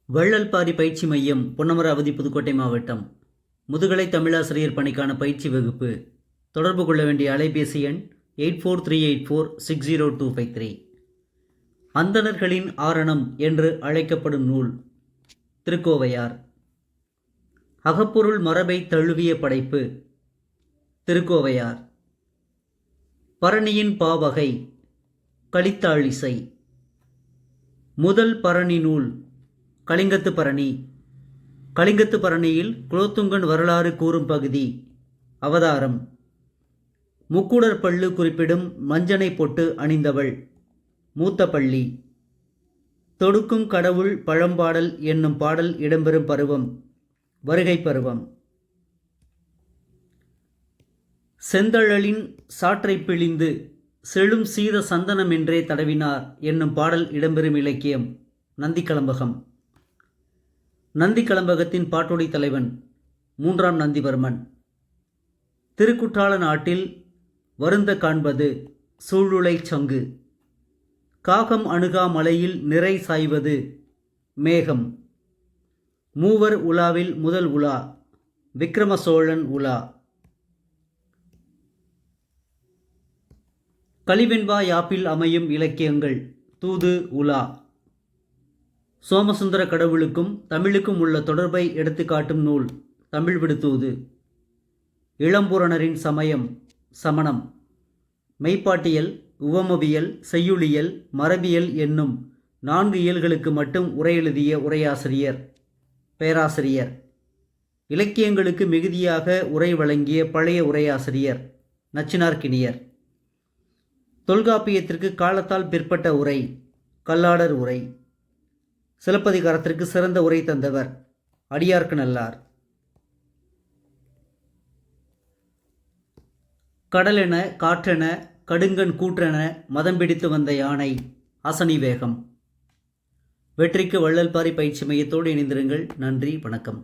வள்ளல்பாரி பயிற்சி மையம், பொன்னமராவதி, புதுக்கோட்டை மாவட்டம். முதுகலை தமிழாசிரியர் பணிக்கான பயிற்சி வகுப்பு. தொடர்பு கொள்ள வேண்டிய அலைபேசி எண் 8438460253. அந்தணர்களின் ஆரணம் என்று அழைக்கப்படும் நூல் திருக்கோவையார். அகப்பொருள் மரபை தழுவிய படைப்பு திருக்கோவையார். பரணியின் பாவகை கலித்தாழிசை. முதல் பரணி நூல் கலிங்கத்து பரணி. கலிங்கத்து பரணியில் குலோத்துங்கன் வரலாறு கூறும் பகுதி. அவதாரம். முக்குடர் பள்ளு குறிப்பிடும் மஞ்சனை பொட்டு அணிந்தவள் மூத்த பள்ளி. தொடுக்கும் கடவுள் பழம்பாடல் என்னும் பாடல் இடம்பெறும் பருவம் வருகை பருவம். செந்தழலின் சாற்றை பிழிந்து செழும் சீத சந்தனமென்றே தடவினார் என்னும் பாடல் இடம்பெறும் இலக்கியம் நந்திக்கலம்பகம். நந்திக்கலம்பகத்தின் பாட்டொடி தலைவன் 3ஆம் நந்திவர்மன். திருக்குற்றால நாட்டில் வருந்த காண்பது சூளுளை சங்கு. காகம் அணுகா மலையில் நிறை சாய்வது மேகம். மூவர் உலாவில் முதல் உலா விக்கிரம சோழன் உலா. கலிவெண்பா யாப்பில் அமையும் இலக்கியங்கள் தூது உலா. சோமசுந்தர கடவுளுக்கும் தமிழுக்கும் உள்ள தொடர்பை எடுத்துக்காட்டும் நூல் தமிழ் விடுதூது. இளம்பூரணரின் சமயம் சமணம். மெய்ப்பாட்டியல், உவமவியல், செய்யுளியல், மரபியல் என்னும் 4 இயல்களுக்கு மட்டும் உரை எழுதிய உரையாசிரியர் பேராசிரியர். இலக்கியங்களுக்கு மிகுதியாக உரை வழங்கிய பழைய உரையாசிரியர் நச்சினார்க்கினியர். தொல்காப்பியத்திற்கு காலத்தால் பிற்பட்ட உரை கல்லாடர் உரை. சிலப்பதிகாரத்திற்கு சிறந்த உரை தந்தவர் அடியார்க்கு நல்லார். கடலென காற்றென கடுங்கண் கூற்றென மதம் பிடித்து வந்த யானை அசனி வேகம். வெற்றிக்கு வள்ளல்பாரி பயிற்சி மையத்தோடு இணைந்திருங்கள். நன்றி, வணக்கம்.